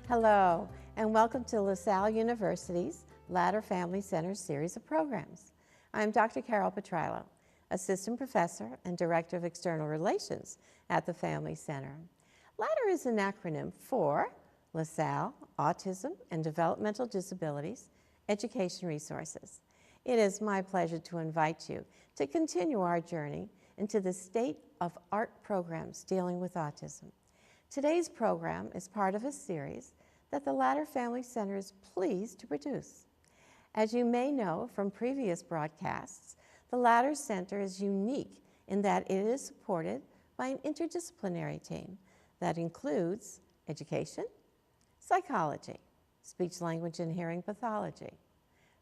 Hello, and welcome to LaSalle University's Ladder Family Center series of programs. I'm Dr. Carol Petrilo, Assistant Professor and Director of External Relations at the Family Center. Ladder is an acronym for LaSalle Autism and Developmental Disabilities Education Resources. It is my pleasure to invite you to continue our journey into the state-of-art programs dealing with autism. Today's program is part of a series that the Ladder Family Center is pleased to produce. As you may know from previous broadcasts, the Ladder Center is unique in that it is supported by an interdisciplinary team that includes education, psychology, speech, language, and hearing pathology,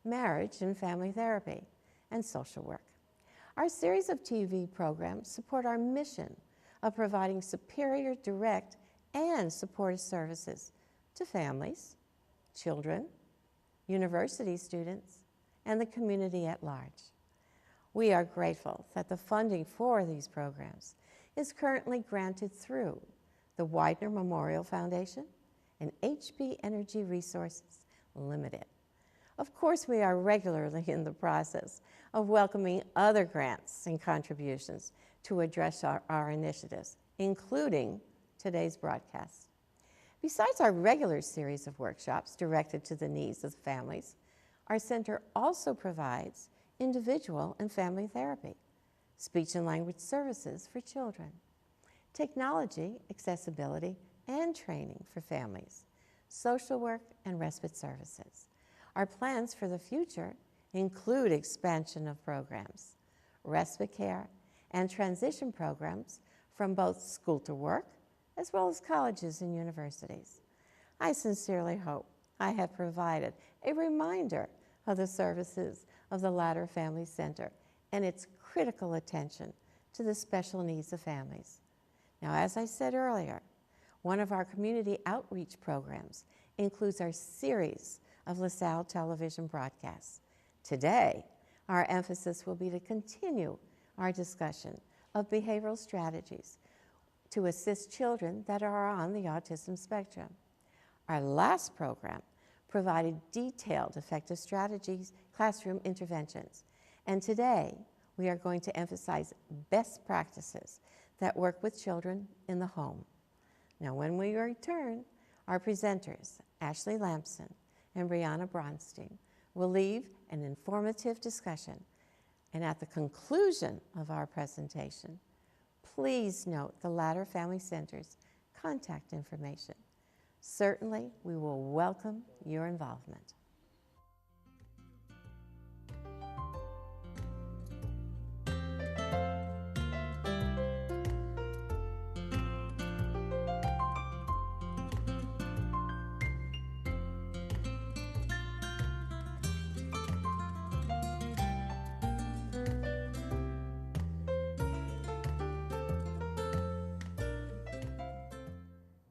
marriage and family therapy, and social work. Our series of TV programs support our mission of providing superior, direct, and supportive services to families, children, university students, and the community at large. We are grateful that the funding for these programs is currently granted through the Widener Memorial Foundation and HB Energy Resources Limited. Of course, we are regularly in the process of welcoming other grants and contributions to address our initiatives, including today's broadcast. Besides our regular series of workshops directed to the needs of families, our center also provides individual and family therapy, speech and language services for children, technology, accessibility, and training for families, social work, and respite services. Our plans for the future include expansion of programs, respite care, and transition programs from both school to work as well as colleges and universities. I sincerely hope I have provided a reminder of the services of the Ladder Family Center and its critical attention to the special needs of families. Now, as I said earlier, one of our community outreach programs includes our series of LaSalle television broadcasts. Today, our emphasis will be to continue our discussion of behavioral strategies to assist children that are on the autism spectrum. Our last program provided detailed effective strategies, classroom interventions, and today we are going to emphasize best practices that work with children in the home. Now, when we return, our presenters, Ashley Lampson and Brianna Bronstein, will leave an informative discussion, and at the conclusion of our presentation, please note the Ladder Family Center's contact information. Certainly, we will welcome your involvement.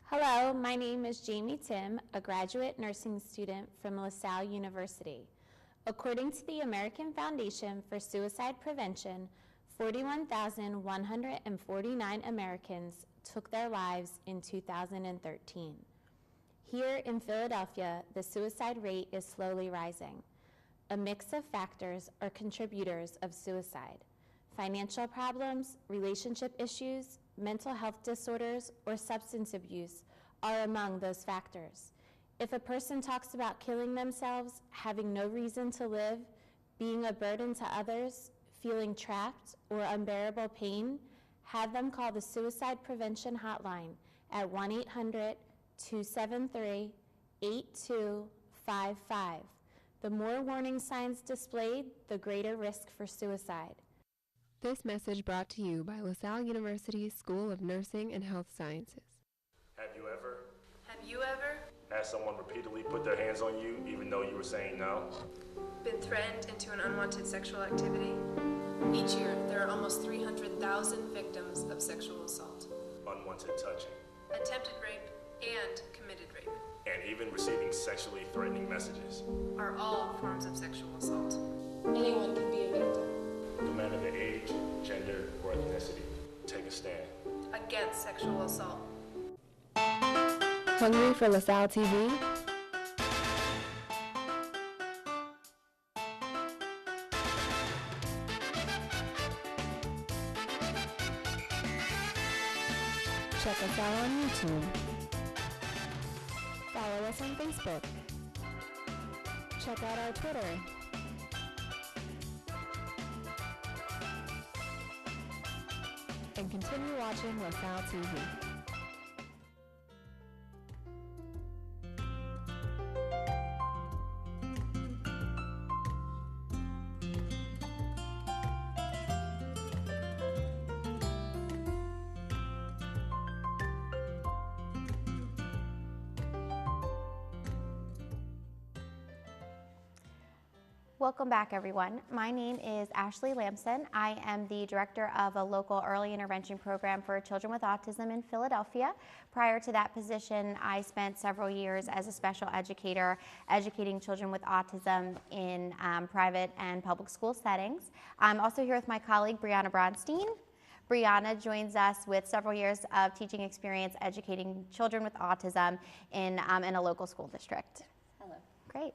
Hello, my name is Jamie Tim, a graduate nursing student from LaSalle University. According to the American Foundation for Suicide Prevention, 41,149 Americans took their lives in 2013. Here in Philadelphia, the suicide rate is slowly rising. A mix of factors are contributors of suicide: financial problems, relationship issues, mental health disorders, or substance abuse are among those factors. If a person talks about killing themselves, having no reason to live, being a burden to others, feeling trapped or unbearable pain, have them call the Suicide Prevention Hotline at 1-800-273-8255. The more warning signs displayed, the greater risk for suicide. This message brought to you by LaSalle University School of Nursing and Health Sciences. Have you ever had someone repeatedly put their hands on you even though you were saying no? Been threatened into an unwanted sexual activity? Each year, there are almost 300,000 victims of sexual assault, Unwanted touching, attempted rape, and committed rape and even receiving sexually threatening messages. are all forms of sexual assault. Anyone can be a victim. No matter the age, gender, or ethnicity, take a stand Against sexual assault. Hungry for LaSalle TV? Check us out on YouTube. Follow us on Facebook. Check out our Twitter. And continue watching LaSalle TV. Welcome back, everyone. My name is Ashley Lamson. I am the director of a local early intervention program for children with autism in Philadelphia. Prior to that position, I spent several years as a special educator educating children with autism in private and public school settings. I'm also here with my colleague, Brianna Bronstein. Brianna joins us with several years of teaching experience educating children with autism in a local school district. Hello. Great.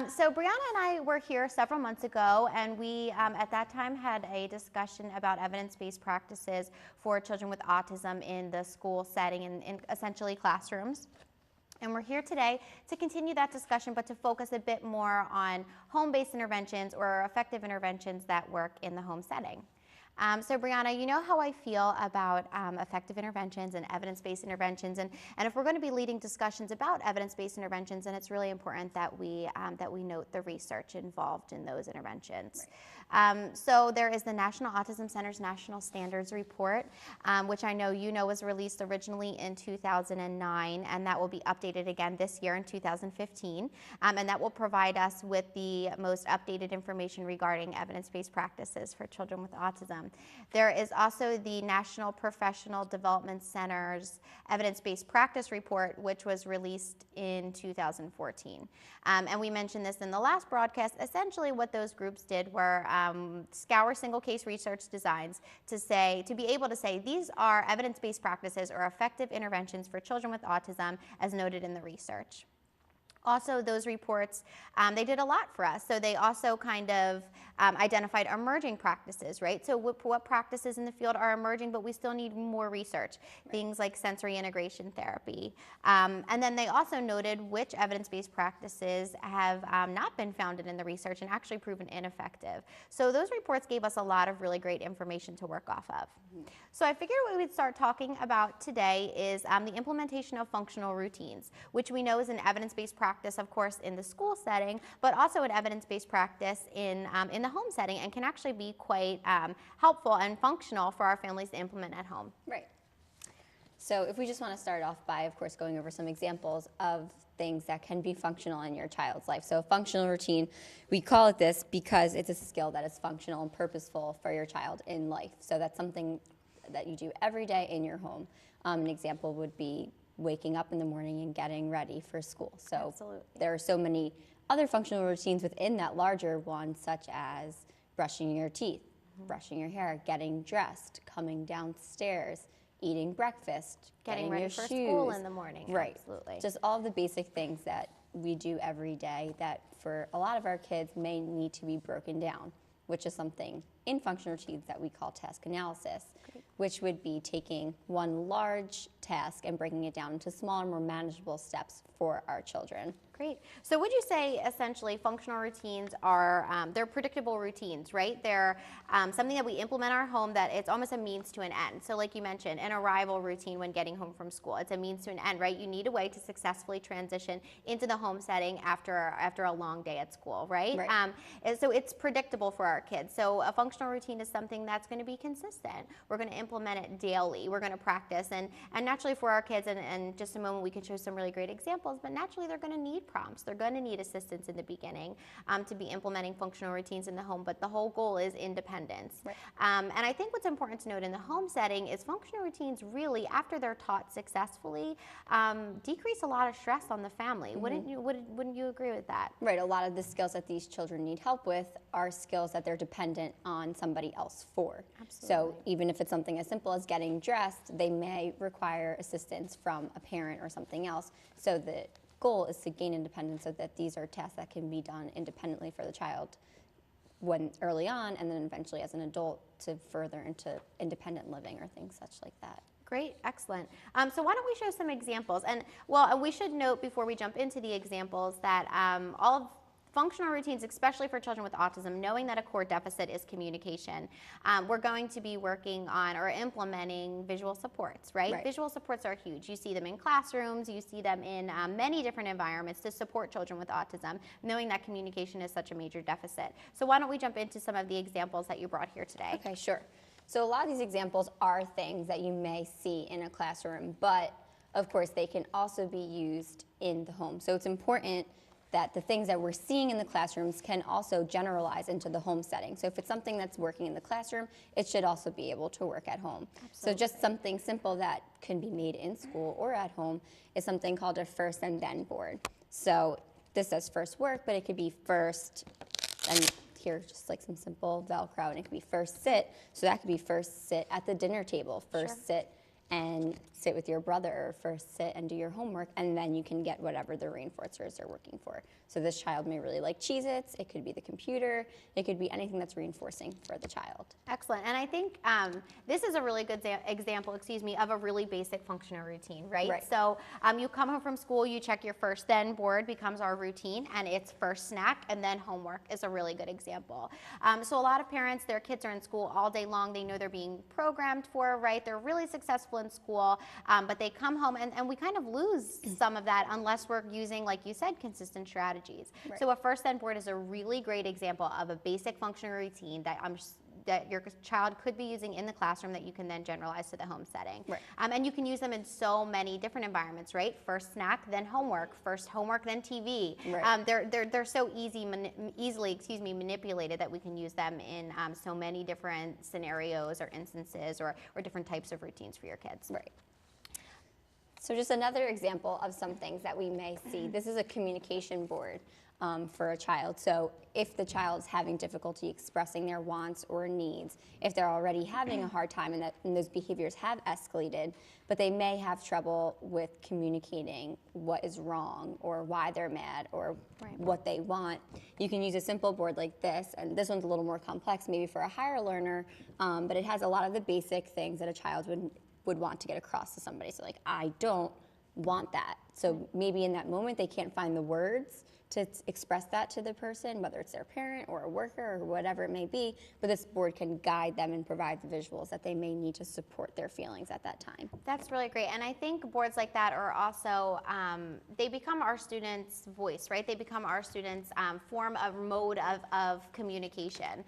So Brianna and I were here several months ago, and we at that time had a discussion about evidence-based practices for children with autism in the school setting and in essentially classrooms. And we're here today to continue that discussion, but to focus a bit more on home-based interventions or effective interventions that work in the home setting. So Brianna, you know how I feel about effective interventions and evidence-based interventions, and if we're going to be leading discussions about evidence-based interventions, then it's really important that we note the research involved in those interventions. Right. So there is the National Autism Center's National Standards Report, which I know you know was released originally in 2009, and that will be updated again this year in 2015, and that will provide us with the most updated information regarding evidence-based practices for children with autism. There is also the National Professional Development Center's Evidence-Based Practice Report, which was released in 2014. And we mentioned this in the last broadcast. Essentially what those groups did were scour single case research designs to be able to say these are evidence-based practices or effective interventions for children with autism as noted in the research. Also, those reports, they did a lot for us. So they also kind of identified emerging practices, right? So what practices in the field are emerging, but we still need more research, right. Things like sensory integration therapy. And then they also noted which evidence-based practices have not been founded in the research and actually proven ineffective. So those reports gave us a lot of really great information to work off of. Mm-hmm. So I figured what we would start talking about today is the implementation of functional routines, which we know is an evidence-based practice, of course, in the school setting, but also an evidence-based practice in the home setting, and can actually be quite helpful and functional for our families to implement at home. Right. So if we just want to start off by, of course, going over some examples of things that can be functional in your child's life. So a functional routine, we call it this because it's a skill that is functional and purposeful for your child in life. So that's something that you do every day in your home. An example would be waking up in the morning and getting ready for school. So Absolutely. There are so many other functional routines within that larger one, such as brushing your teeth, brushing your hair, getting dressed, coming downstairs, eating breakfast, getting ready your for shoes. School in the morning. Right. Absolutely. Just all of the basic things that we do every day that for a lot of our kids may need to be broken down, which is something in functional routines that we call task analysis, Great. Which would be taking one large task and breaking it down into smaller, more manageable steps for our children. Great. So would you say essentially functional routines are, they're predictable routines, right? They're something that we implement in our home that it's almost a means to an end. So like you mentioned, an arrival routine when getting home from school, it's a means to an end, right? You need a way to successfully transition into the home setting after a long day at school, right? So it's predictable for our kids. So a functional routine is something that's going to be consistent. We're going to implement it daily. We're going to practice. And naturally for our kids, and in just a moment we can show some really great examples, but naturally they're going to need prompts. They're going to need assistance in the beginning to be implementing functional routines in the home, but the whole goal is independence. Right. And I think what's important to note in the home setting is functional routines really, after they're taught successfully, decrease a lot of stress on the family. Mm-hmm. Wouldn't you agree with that? Right. A lot of the skills that these children need help with are skills that they're dependent on on somebody else for. Absolutely. So even if it's something as simple as getting dressed, they may require assistance from a parent or something else. So the goal is to gain independence so that these are tasks that can be done independently for the child when early on, and then eventually as an adult to further into independent living or things such like that. Great, excellent. So why don't we show some examples? And well, we should note before we jump into the examples that all of functional routines, especially for children with autism, knowing that a core deficit is communication, we're going to be working on or implementing visual supports, right? Visual supports are huge. You see them in classrooms, you see them in many different environments to support children with autism, knowing that communication is such a major deficit. So why don't we jump into some of the examples that you brought here today? Okay, sure. So a lot of these examples are things that you may see in a classroom, but of course they can also be used in the home. So it's important that the things that we're seeing in the classrooms can also generalize into the home setting. So if it's something that's working in the classroom, it should also be able to work at home. Absolutely. So just something simple that can be made in school or at home is something called a first and then board. So this says first work, but it could be first, and here just like some simple Velcro, and it could be first sit. So that could be first sit at the dinner table, first sit and sit with your brother, or first sit and do your homework, and then you can get whatever the reinforcers are working for. So this child may really like Cheez-Its, it could be the computer, it could be anything that's reinforcing for the child. Excellent, and I think this is a really good example, of a really basic functional routine, right? So you come home from school, you check your first then board becomes our routine, and it's first snack and then homework is a really good example. So a lot of parents, their kids are in school all day long, they know they're being programmed for, right? They're really successful in school, but they come home and we kind of lose some of that unless we're using, like you said, consistent strategies. So a first then board is a really great example of a basic functional routine that your child could be using in the classroom that you can then generalize to the home setting. And you can use them in so many different environments, right? First snack, then homework. First homework, then TV. They're so easily manipulated that we can use them in so many different scenarios or instances or different types of routines for your kids. So just another example of some things that we may see. This is a communication board for a child. So if the child is having difficulty expressing their wants or needs, if they're already having a hard time and those behaviors have escalated, but they may have trouble with communicating what is wrong or why they're mad or what they want, you can use a simple board like this. And this one's a little more complex, maybe for a higher learner, but it has a lot of the basic things that a child would want to get across to somebody. So like, I don't want that. So maybe in that moment they can't find the words to express that to the person, whether it's their parent or a worker or whatever it may be, but this board can guide them and provide the visuals that they may need to support their feelings at that time. That's really great, and I think boards like that are also, they become our students' voice, right? They become our students' form of mode of communication.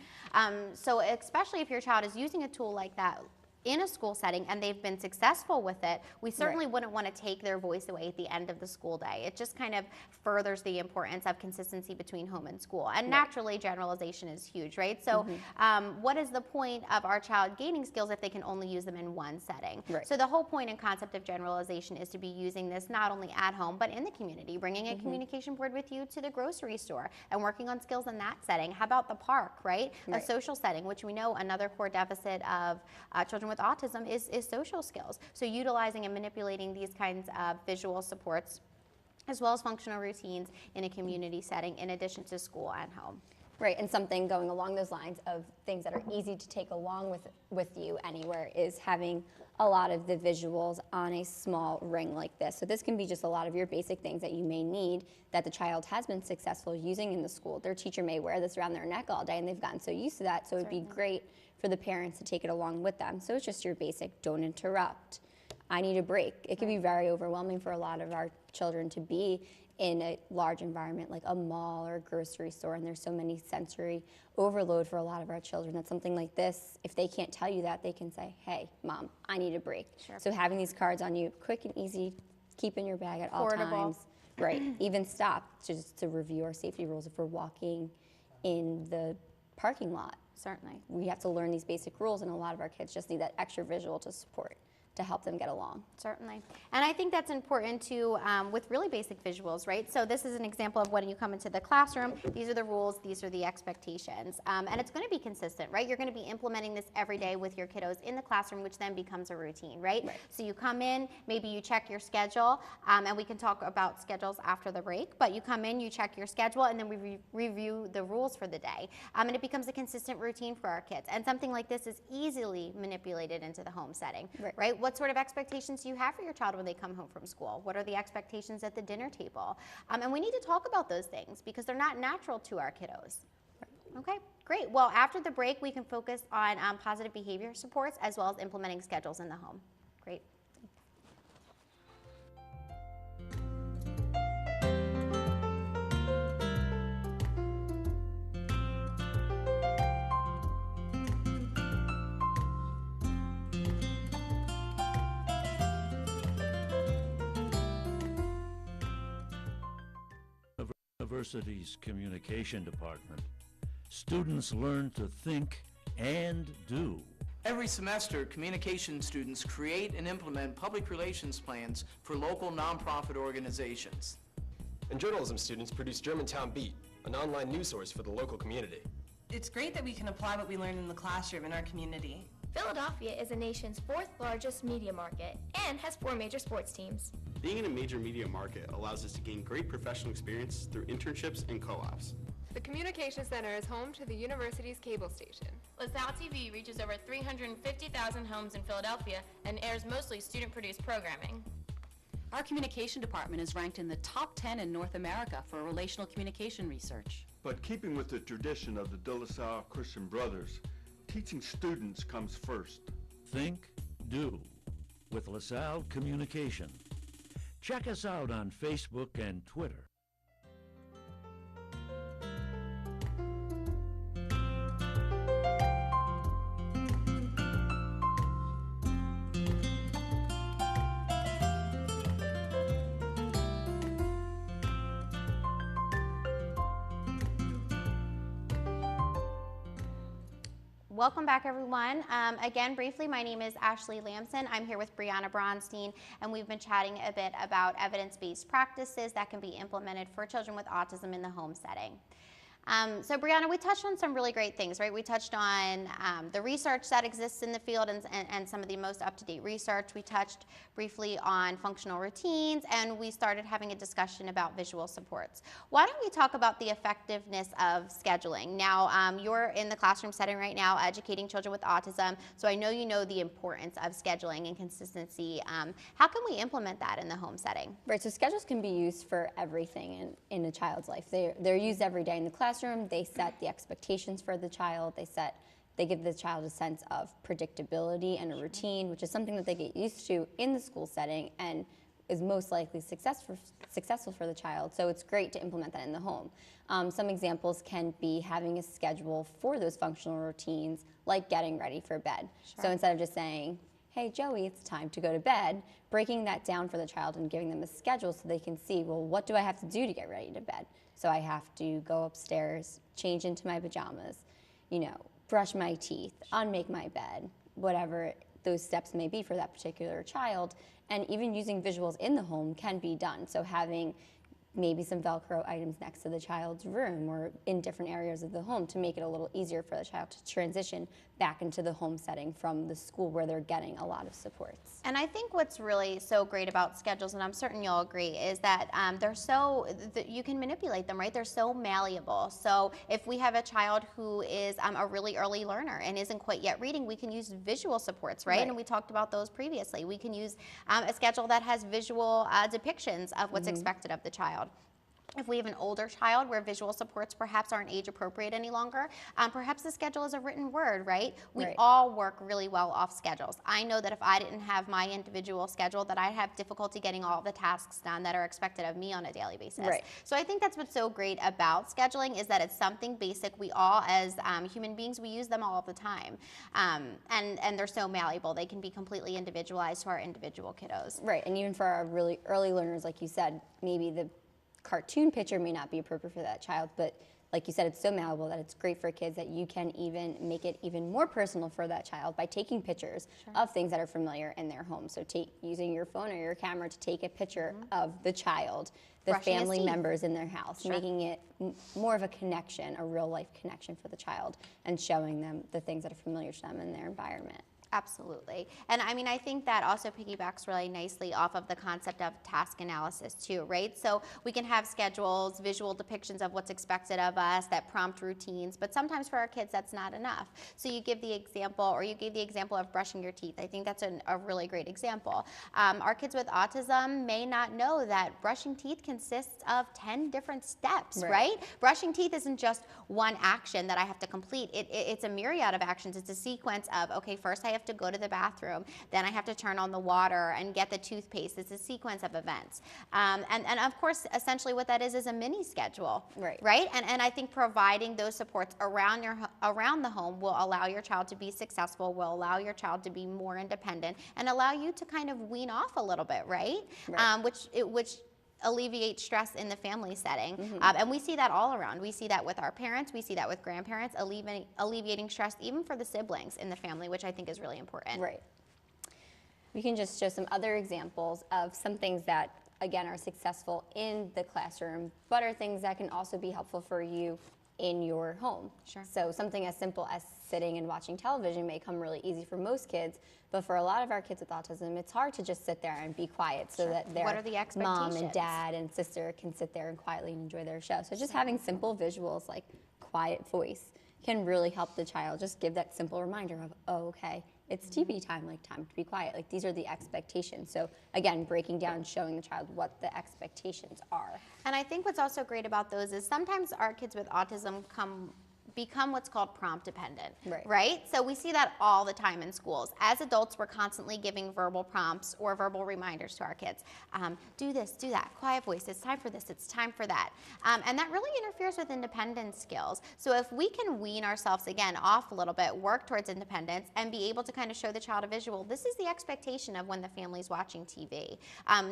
So especially if your child is using a tool like that in a school setting and they've been successful with it, we certainly wouldn't want to take their voice away at the end of the school day. It just kind of furthers the importance of consistency between home and school. And naturally, generalization is huge, right? So what is the point of our child gaining skills if they can only use them in one setting? So the whole point and concept of generalization is to be using this not only at home, but in the community, bringing a communication board with you to the grocery store and working on skills in that setting. How about the park, right? A social setting, which we know another core deficit of children with autism is social skills. So utilizing and manipulating these kinds of visual supports as well as functional routines in a community setting in addition to school and home. Right, and something going along those lines of things that are easy to take along with you anywhere is having a lot of the visuals on a small ring like this. So this can be just a lot of your basic things that you may need that the child has been successful using in the school. Their teacher may wear this around their neck all day and they've gotten so used to that, so it'd be great for the parents to take it along with them. So it's just your basic, don't interrupt. I need a break. It can be very overwhelming for a lot of our children to be in a large environment like a mall or a grocery store, and there's so many sensory overload for a lot of our children that something like this, if they can't tell you that, they can say, hey, Mom, I need a break. So having these cards on you, quick and easy, keep in your bag at all times. Even stop just to review our safety rules if we're walking in the parking lot. We have to learn these basic rules, and a lot of our kids just need that extra visual to support to help them get along. Certainly. And I think that's important too with really basic visuals, right? So this is an example of when you come into the classroom, these are the rules, these are the expectations. And it's going to be consistent, right? You're going to be implementing this every day with your kiddos in the classroom, which then becomes a routine, right? So you come in, maybe you check your schedule, and we can talk about schedules after the break, but you come in, you check your schedule, and then we review the rules for the day. And it becomes a consistent routine for our kids. And something like this is easily manipulated into the home setting, right? What sort of expectations do you have for your child when they come home from school? What are the expectations at the dinner table? And we need to talk about those things because they're not natural to our kiddos. Okay, great. Well, after the break, we can focus on positive behavior supports as well as implementing schedules in the home. Great. University's communication department. Students learn to think and do. Every semester, communication students create and implement public relations plans for local nonprofit organizations. And journalism students produce Germantown Beat, an online news source for the local community. It's great that we can apply what we learn in the classroom in our community. Philadelphia is the nation's 4th largest media market and has 4 major sports teams. Being in a major media market allows us to gain great professional experience through internships and co-ops. The Communication Center is home to the university's cable station. LaSalle TV reaches over 350,000 homes in Philadelphia and airs mostly student-produced programming. Our communication department is ranked in the top 10 in North America for relational communication research. But keeping with the tradition of the De La Salle Christian Brothers, teaching students comes first. Think, do with LaSalle Communication. Check us out on Facebook and Twitter. Welcome back, everyone. Again, briefly, my name is Ashley Lamson. I'm here with Brianna Bronstein, and we've been chatting a bit about evidence-based practices that can be implemented for children with autism in the home setting. So Brianna, we touched on some really great things, right? We touched on the research that exists in the field and some of the most up-to-date research. We touched briefly on functional routines, and we started having a discussion about visual supports. Why don't we talk about the effectiveness of scheduling? Now, you're in the classroom setting right now educating children with autism, so I know you know the importance of scheduling and consistency. How can we implement that in the home setting? Right, so schedules can be used for everything in a child's life. They're used every day in the classroom. They set the expectations for the child. They give the child a sense of predictability and a routine, which is something that they get used to in the school setting and is most likely successful for the child. So it's great to implement that in the home. Some examples can be having a schedule for those functional routines, like getting ready for bed. Sure. So instead of just saying, hey, Joey, it's time to go to bed, breaking that down for the child and giving them a schedule so they can see, well, what do I have to do to get ready to bed? So I have to go upstairs, change into my pajamas, brush my teeth, unmake my bed, whatever those steps may be for that particular child. And even using visuals in the home can be done. So having maybe some Velcro items next to the child's room or in different areas of the home to make it a little easier for the child to transition back into the home setting from the school where they're getting a lot of supports. And I think what's really so great about schedules, and I'm certain you'll agree, is that you can manipulate them, right? They're so malleable. So if we have a child who is a really early learner and isn't quite yet reading, we can use visual supports, right? And we talked about those previously. We can use a schedule that has visual depictions of what's expected of the child. If we have an older child where visual supports perhaps aren't age appropriate any longer, perhaps the schedule is a written word, right? We all work really well off schedules. I know that if I didn't have my individual schedule, that I'd have difficulty getting all the tasks done that are expected of me on a daily basis. So I think that's what's so great about scheduling is that it's something basic. We all, as human beings, we use them all the time. And they're so malleable. They can be completely individualized to our individual kiddos. Right, and even for our really early learners, like you said, maybe the cartoon picture may not be appropriate for that child, but like you said, it's so malleable that it's great for kids that you can even make it even more personal for that child by taking pictures of things that are familiar in their home. So using your phone or your camera to take a picture of the child, the Brushing his family teeth. members in their house, making it more of a connection, a real life connection for the child, and showing them the things that are familiar to them in their environment. Absolutely. And I mean, I think that also piggybacks really nicely off of the concept of task analysis too, right? So we can have schedules, visual depictions of what's expected of us that prompt routines, but sometimes for our kids that's not enough. So you give the example, or you gave the example of brushing your teeth. I think that's a really great example. Our kids with autism may not know that brushing teeth consists of 10 different steps, right? Brushing teeth isn't just one action that I have to complete. It's a myriad of actions. It's a sequence of, okay, first I have to go to the bathroom, then I have to turn on the water and get the toothpaste. It's a sequence of events. And of course, essentially what that is a mini schedule, right? And I think providing those supports around the home will allow your child to be successful, will allow your child to be more independent, and allow you to kind of wean off a little bit, right? Which alleviate stress in the family setting. And we see that all around. We see that with our parents, we see that with grandparents, alleviating stress even for the siblings in the family, which I think is really important. Right. We can just show some other examples of some things that, again, are successful in the classroom, but are things that can also be helpful for you in your home. So something as simple as sitting and watching television may come really easy for most kids, but for a lot of our kids with autism, it's hard to just sit there and be quiet so that their mom and dad and sister can sit there and quietly enjoy their show. So just having simple visuals like quiet voice can really help the child. Just give that simple reminder of, oh, okay, it's TV time, like time to be quiet. Like these are the expectations. So again, breaking down, showing the child what the expectations are. And I think what's also great about those is sometimes our kids with autism become what's called prompt dependent, right? So we see that all the time in schools. As adults, we're constantly giving verbal prompts or verbal reminders to our kids. Do this, do that, quiet voice, it's time for this, it's time for that. And that really interferes with independence skills. So if we can wean ourselves, again, off a little bit, work towards independence, and be able to kind of show the child a visual, this is the expectation of when the family's watching TV.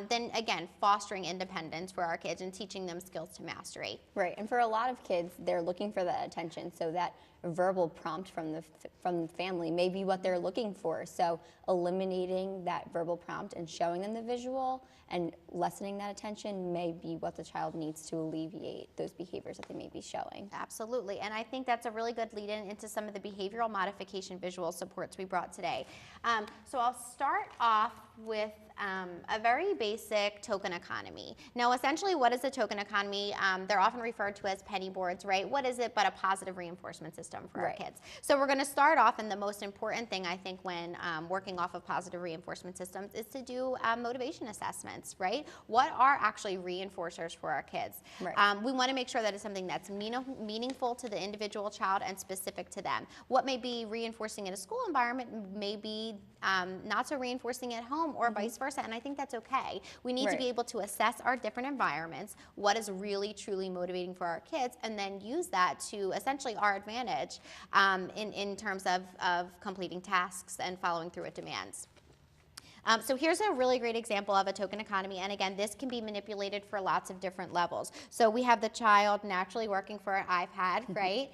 Then again, fostering independence for our kids and teaching them skills to mastery. Right, and for a lot of kids, they're looking for that attention. So that verbal prompt from the family may be what they're looking for. So eliminating that verbal prompt and showing them the visual and lessening that attention may be what the child needs to alleviate those behaviors that they may be showing. Absolutely, and I think that's a really good lead-in into some of the behavioral modification visual supports we brought today. So I'll start off with a very basic token economy. Now, essentially, what is a token economy? They're often referred to as penny boards, right? What is it but a positive reinforcement system for our kids? So we're going to start off, and the most important thing, I think, when working off of positive reinforcement systems is to do motivation assessments, right? What are actually reinforcers for our kids? We want to make sure that it's something that's meaningful to the individual child and specific to them. What may be reinforcing in a school environment may be not so reinforcing at home, or vice versa, and I think that's okay. We need to be able to assess our different environments, what is really truly motivating for our kids, and then use that to essentially our advantage in terms of completing tasks and following through with demands. So here's a really great example of a token economy, and again, this can be manipulated for lots of different levels. So we have the child naturally working for an iPad, right?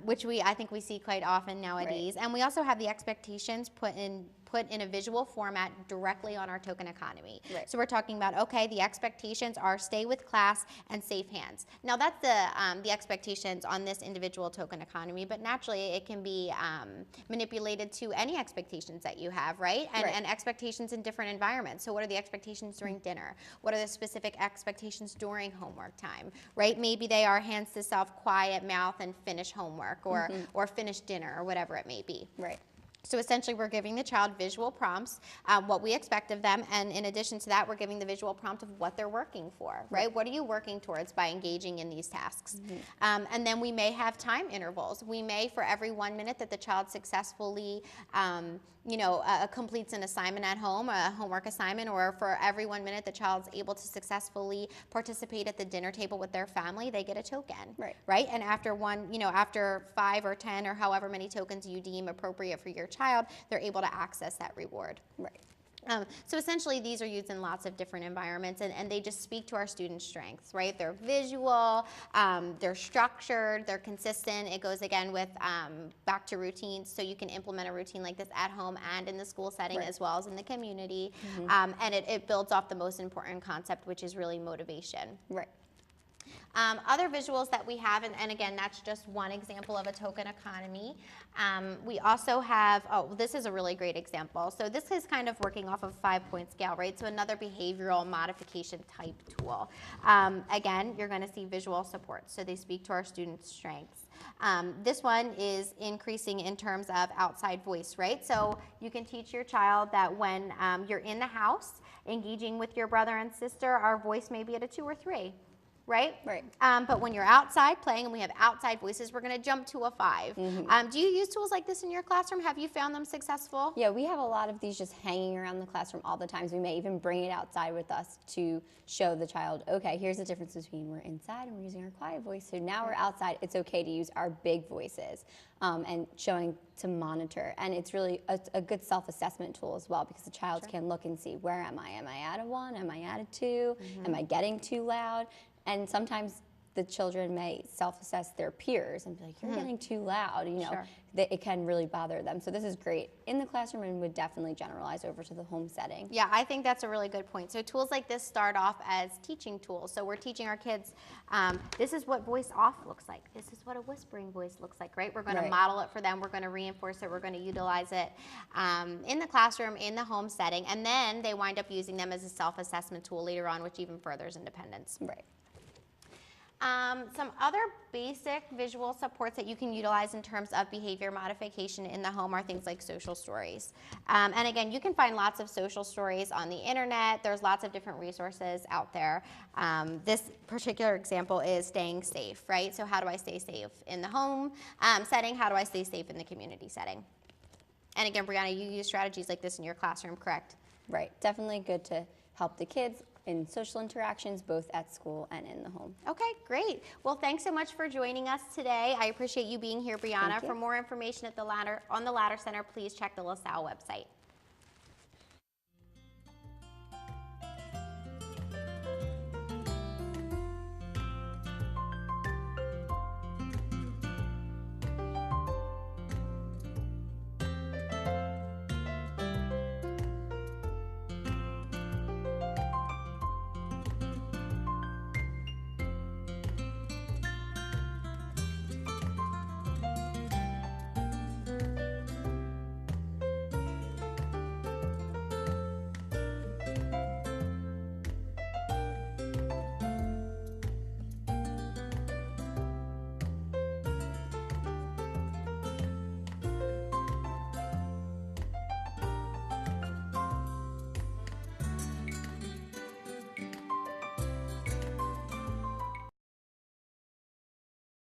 Which I think we see quite often nowadays. And we also have the expectations put in a visual format directly on our token economy. So we're talking about, okay, the expectations are stay with class and safe hands. Now that's the expectations on this individual token economy, but naturally it can be manipulated to any expectations that you have, right? And expectations in different environments. So what are the expectations during dinner? What are the specific expectations during homework time, right? Maybe they are hands to self, quiet mouth, and finish homework, or finish dinner, or whatever it may be. So essentially, we're giving the child visual prompts, what we expect of them, and in addition to that, we're giving the visual prompt of what they're working for, right? What are you working towards by engaging in these tasks? And then we may have time intervals. We may, for every 1 minute that the child successfully completes an assignment at home, a homework assignment, or for every 1 minute the child's able to successfully participate at the dinner table with their family, they get a token, right? And after after 5 or 10 or however many tokens you deem appropriate for your child, they're able to access that reward. So essentially, these are used in lots of different environments, and they just speak to our students' strengths, right? They're visual, they're structured, they're consistent. It goes again with back to routines, so you can implement a routine like this at home and in the school setting, Right. as well as in the community. And it builds off the most important concept, which is really motivation. Right. Other visuals that we have, and again, that's just one example of a token economy. We also have, this is a really great example. So this is kind of working off of a 5-point scale, right? So another behavioral modification type tool. Again, you're going to see visual support. So they speak to our students' strengths. This one is increasing in terms of outside voice, right? So you can teach your child that when you're in the house, engaging with your brother and sister, our voice may be at a 2 or 3. Right? Right. But when you're outside playing and we have outside voices, we're going to jump to a 5. Do you use tools like this in your classroom? Have you found them successful? Yeah, we have a lot of these just hanging around the classroom all the time. So we may even bring it outside with us to show the child, okay, here's the difference between we're inside and we're using our quiet voice. So now we're outside, it's okay to use our big voices, and showing to monitor. And it's really a good self-assessment tool as well, because the child can look and see, where am I? Am I at a 1? Am I at a 2? Am I getting too loud? And sometimes the children may self-assess their peers and be like, you're getting too loud, you know, that it can really bother them. So this is great in the classroom and would definitely generalize over to the home setting. Yeah, I think that's a really good point. So tools like this start off as teaching tools. So we're teaching our kids, this is what voice off looks like. This is what a whispering voice looks like, right? We're going to model it for them. We're going to reinforce it. We're going to utilize it in the classroom, in the home setting, and then they wind up using them as a self-assessment tool later on, which even furthers independence. Right. Some other basic visual supports that you can utilize in terms of behavior modification in the home are things like social stories. And again, you can find lots of social stories on the internet. There's lots of different resources out there. This particular example is staying safe, right? So how do I stay safe in the home setting? How do I stay safe in the community setting? And again, Brianna, you use strategies like this in your classroom, correct? Right. Definitely good to help the kids in social interactions, both at school and in the home. Okay, great. Well, thanks so much for joining us today. I appreciate you being here, Brianna. For more information at on the Ladder Center, please check the LaSalle website.